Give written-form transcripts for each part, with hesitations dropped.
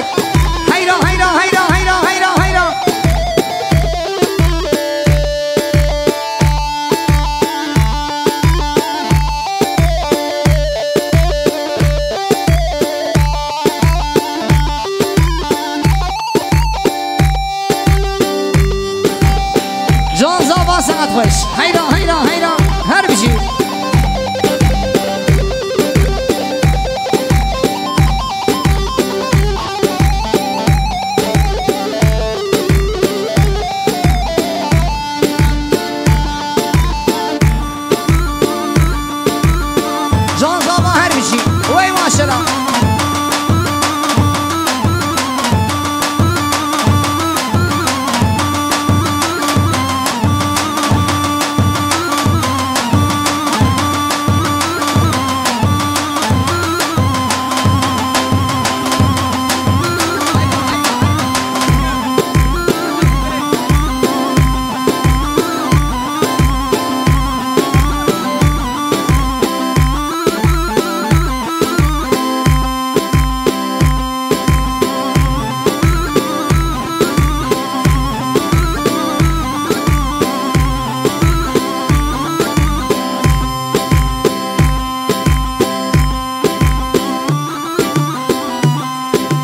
مبارك هيدا هيدا هيدا هيدا هيدا هيدا جان زابا سنت خوش هيدا هيدا هيدا هر بشي جان زابا هر بشي وي ماشاءالله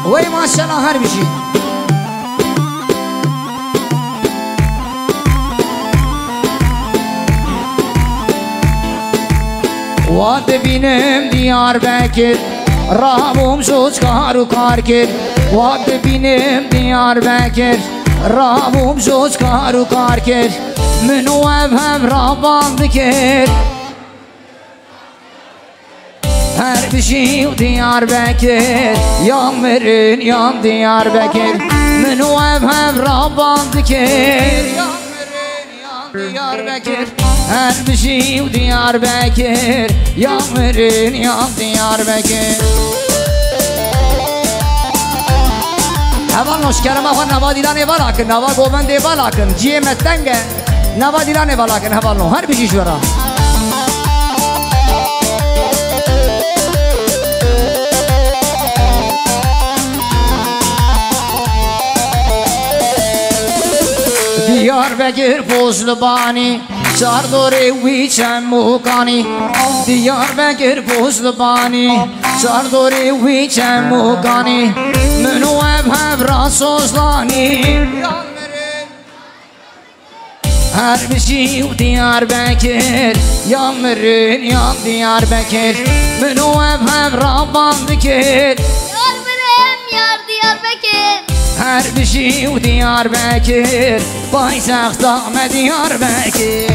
وي ما شاء الله هر بشي واد بینم دیار بکر رابم شد کار و کار کرد واد بینم دیار بکر رابم شد کار و کار کرد منو هم رابان بکر هر بشی و دیار بکر یا مرن یا دیار بکر منو هم رابان بکر یا مرن یا دیار بکر هر بشی و دیار بکر یا مرن یا دیار بکر اول نشکرم اول نوا دیلانه بالا کن نوا گوونده بالا کن جیه متنگه نوا دیلانه بالا کن اول نو هر بشی شورا دیار بگیر فوزلبانی چار دوره وی چموکانی دیار بگیر فوزلبانی چار دوره وی چموکانی منو هم را سوزلانی هر بشی و دیار بگیر یا مرن یا دیار بگیر منو هم را باند بگیر هر بشی و دیار بکر بای سخت آمد دیار بکر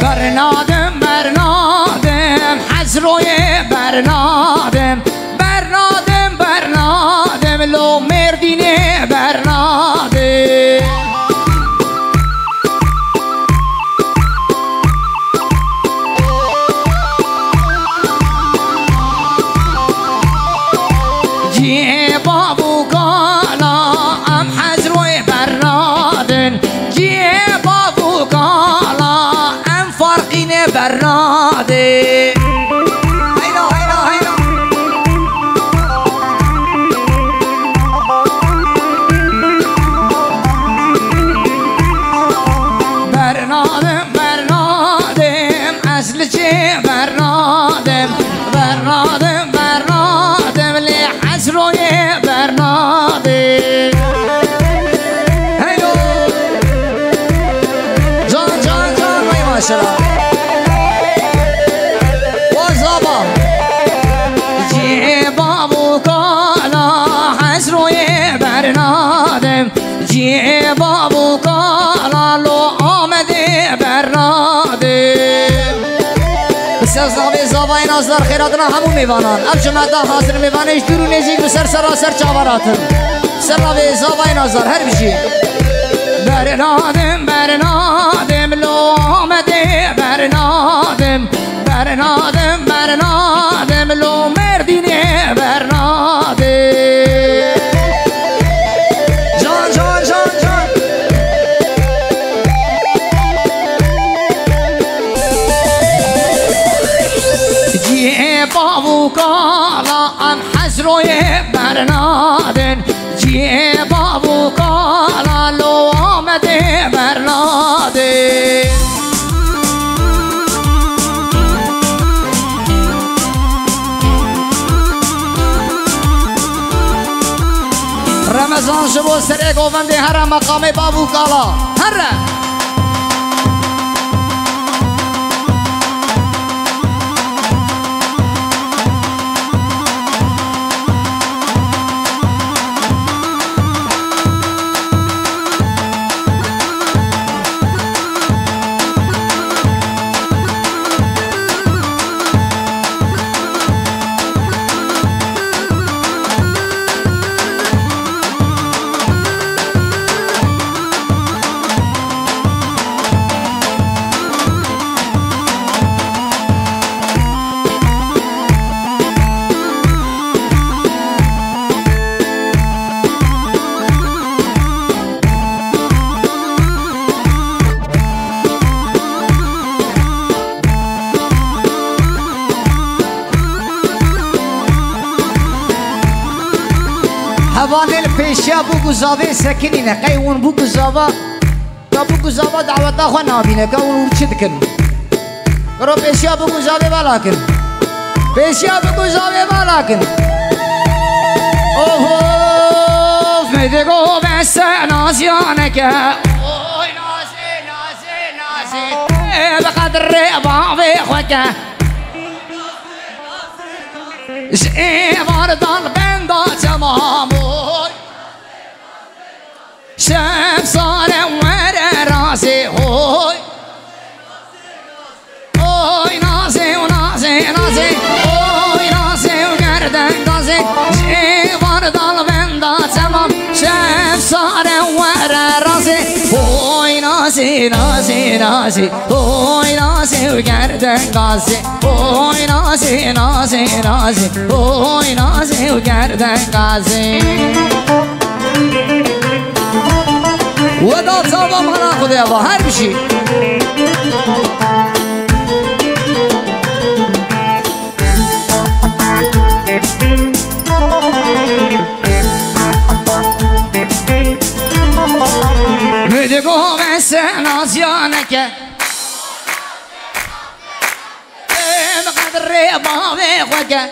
برنادم برنادم حزروی برنادم برنادم برنادم لو مردینه برنادم جیه بابو کالا ام حزروی برنادن جیه بابو کالا ام فرقینه برنادن برنادم برنادم برنادم لحزروی برنادم هیلو جان جان جان وی ماشاءالله وزابا جی بابو کالا حزروی برنادم جی بابو کالا لو آمده برنادم ساز ناوی زاوای نازدار خیراتنا همون میوانان اب جمعتا حاضر میوانش دور و نزیک بسر سراسر چاوراتن سر ناوی زاوای نازدار هر بشی برنادم برنادم لو آمده برنادم برنادم حزروی برنادن جیب آبو کالا لو آمده برنادن رمضان شبو سره گوونده هر مقام بابو کالا هر هوان الپیشا بو گزاوه سکنینه قیون بو گزاوه تا بو گزاوه دعوتا خواه نابینه که اون چی دکن کرو پیشا بو گزاوه بالا کن پیشا بو گزاوه بالا کن اوه میدگو بس نازیانه که اوی نازی نازی نازی بقدر باوی خواه که واردان بندا تمام شب صار ور راسي هوي هوي ناسي وناسي ناسي هوي ناسي وقردن قاسي واردان بندا تمام شب صار ور راسي هوي ناسي ناسي ناسي هوي ناسي وقردن قاسي هوي ناسي ناسي ناسي هوي ناسي وقردن قاسي ودا صابا ما ناخذ يابا هر بشي مدقو بس نازيانك بقدر بابي خوكا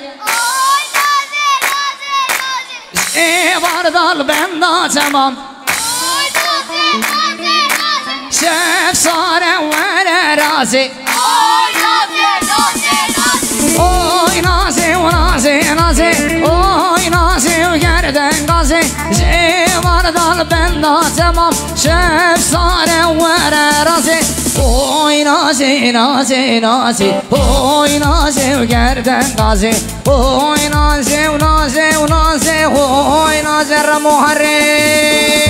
وارد البندا تمام شاف صار ورا راسي اوي ناسي وناسي ناسي اوي ناسي وقردن قاسي وارد البندا تمام شاف صار ورا راسي اوي ناسي ناسي ناسي اوي ناسي وقردن قاسي اوي ناسي وناسي وناسي اوي ناسي رمو حري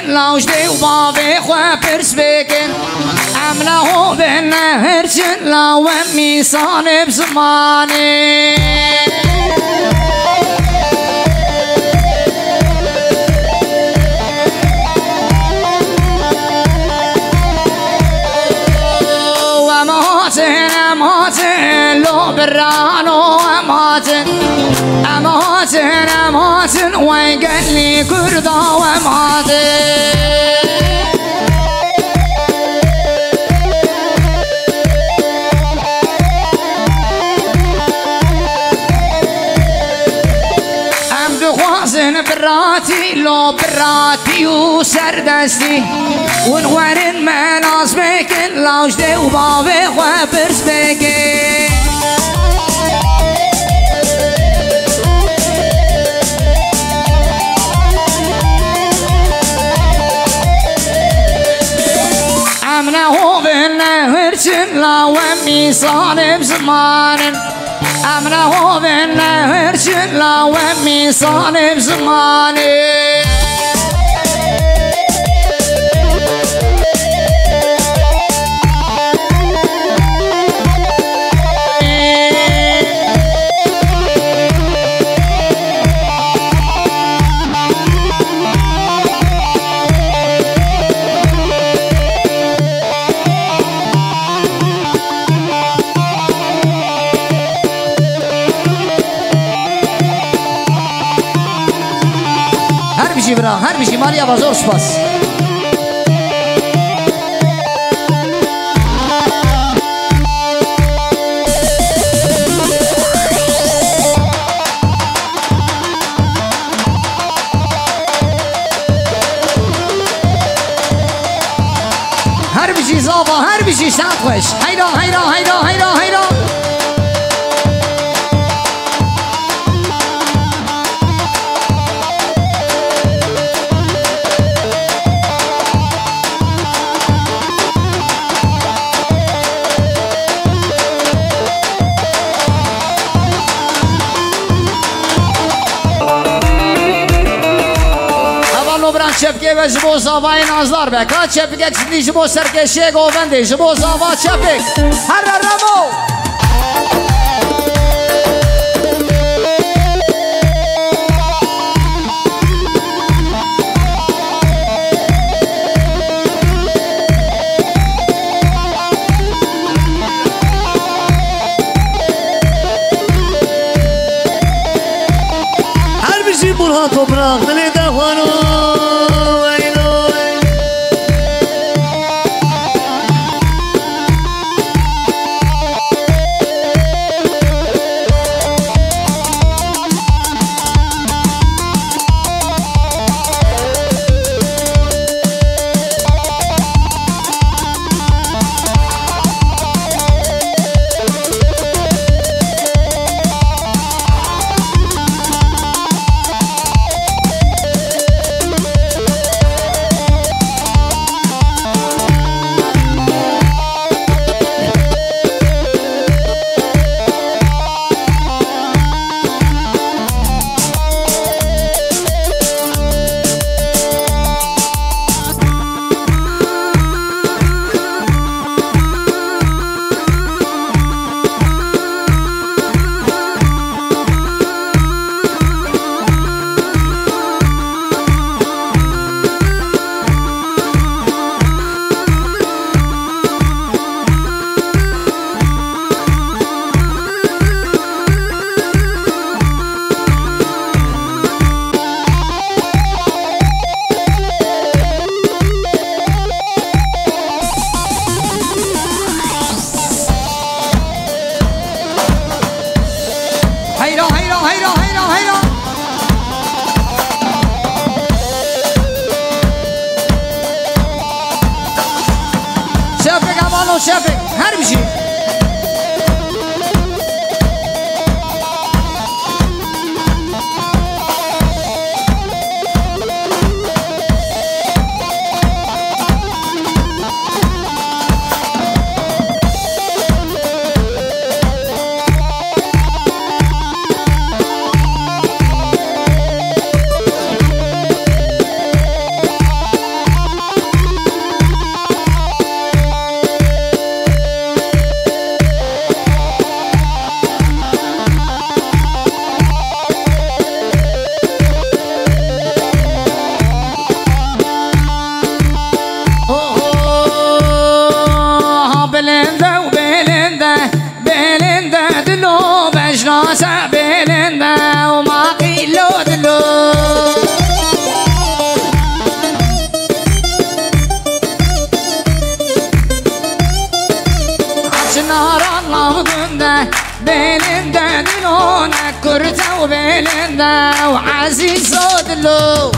لوجدي وبابي خوا برسبيكن عمله بالنهر جلا ومي صانب زماني وماتن اماتن لو برانو اماتن اماتن اماتن ويقال لي كردا واماتن براتي لو براتي وسردستي ونورن مناس بكن لاجدي وبابي وبرس بكن امنا هو بالنهرشن لا ومي صالب زمان امنا هو بالنهرشن لا ومي صالب زمان هر بشی مالیا بازار سپاس هر بشی زابا هر بشی ساعت خوش هیدا هیدا هیدا هیدا هیدا چپکه و جبو زاوای نازدار بک ها چپکه چندی جبو سرکشه گوونده جبو زاوا چپک هر رمو هر بشی برها توبراق دلی دهوانو شافك هر بشي belinde dilone كرته وبلنده وعزيز صدلو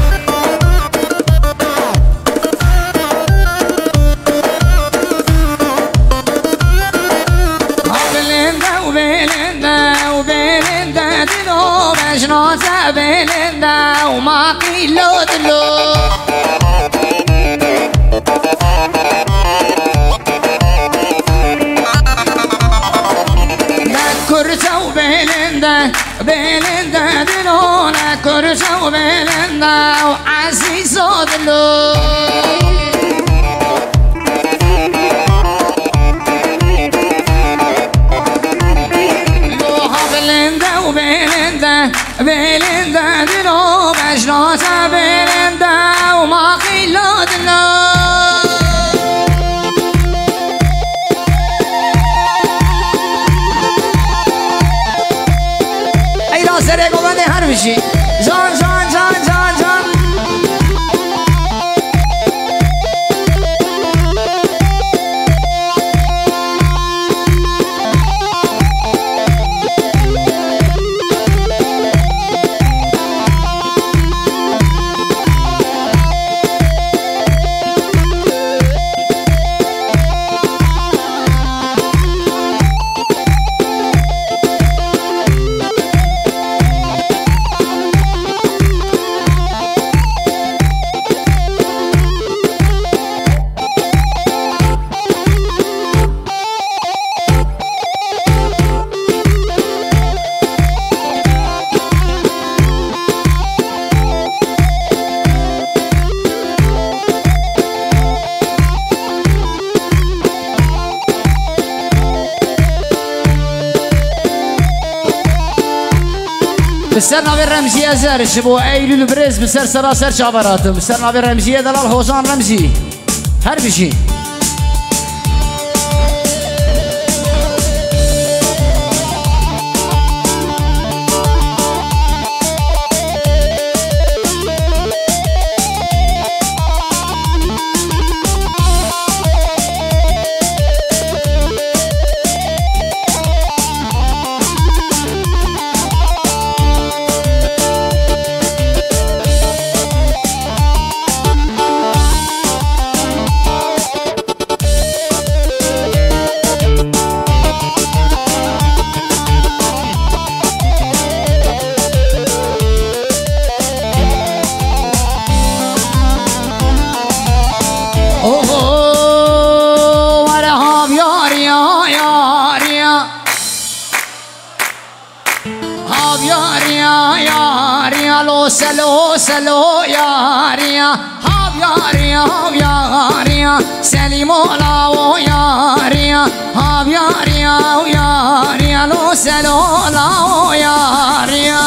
وبلنده دلو مجنوته بلنده وما قيلو دلو كرته وبلنده دلو كرته وبلنده وعزيز دلو بلنده دلو مجنوته بلنده وما قيلو دلو ای را سره گوانده هر بشی جان جان جان جان جان بسر ناوی رمزیه زرش بو ایلول برز بسر سراسر چابراتم بسر ناوی رمزیه دلال حوزان رمزی هر بشی سلو سلو ياريا هاب ياريا هاب ياريا سليم لاو ياريا هاب ياريا ياريا لو سلو لاو ياريا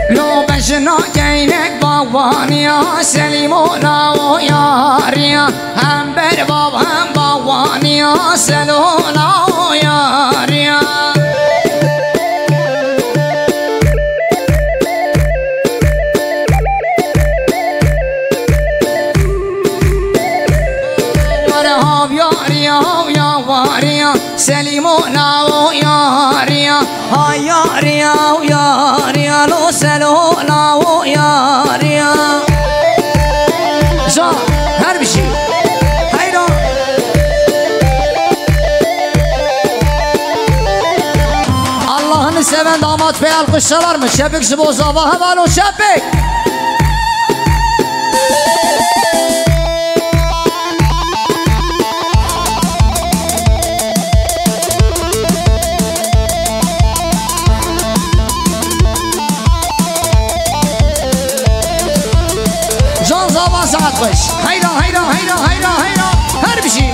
لو بجنا كينك بابانيا سليم لاو ياريا هم بر باب هم بابانيا سلو لاو ياريا ورهاب ياريا ياريا سليم لاو ياريا هاي ياريا ياريا لو سلو لاو ياريا جان هر بشي Allah'ını seven damat bey alkışlar mı? Şebek zıboza vahavalon şebek. Can zaman saat baş. Hayran hayran hayran hayran hayran. Her bir şey.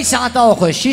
ساعت خوش